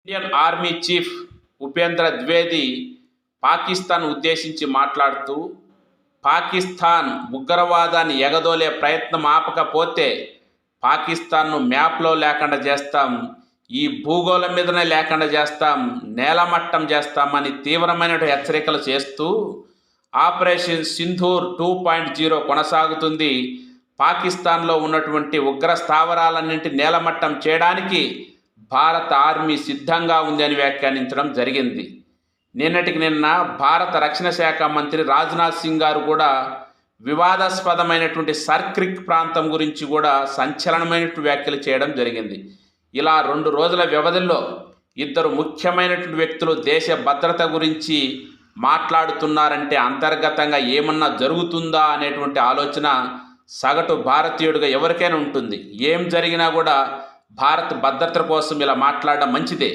Indian army chief Upendra Dwivedi Pakistan ఉద్దేశించి మాట్లాడుతూ, పాకిస్తాన్ ఉగ్రవాదాన్ని ఎగదోలే ప్రయత్నం ఆపకపోతే పాకిస్తాన్ను మ్యాప్లో లేకుండా చేస్తాం, ఈ భూగోళం మీదనే లేకుండా చేస్తాం, నేలమట్టం చేస్తామని తీవ్రమైన హెచ్చరికలు చేస్తూ ఆపరేషన్ సింధూర్ 2.0 కొనసాగుతుంది. పాకిస్తాన్లో ఉన్నటువంటి ఉగ్ర స్థావరాలన్నింటి నేలమట్టం చేయడానికి భారత ఆర్మీ సిద్ధంగా ఉంది అని వ్యాఖ్యానించడం జరిగింది. నిన్నటికి నిన్న భారత రక్షణ శాఖ మంత్రి రాజ్నాథ్ సింగ్ గారు కూడా వివాదాస్పదమైనటువంటి సర్క్రిక్ ప్రాంతం గురించి కూడా సంచలనమైనటువంటి వ్యాఖ్యలు చేయడం జరిగింది. ఇలా 2 రోజుల వ్యవధిలో ఇద్దరు ముఖ్యమైనటువంటి వ్యక్తులు దేశ భద్రత గురించి మాట్లాడుతున్నారంటే అంతర్గతంగా ఏమన్నా జరుగుతుందా అనేటువంటి ఆలోచన సగటు భారతీయుడిగా ఎవరికైనా ఉంటుంది. ఏం జరిగినా కూడా భారత్ భద్రత కోసం ఇలా మాట్లాడడం మంచిదే.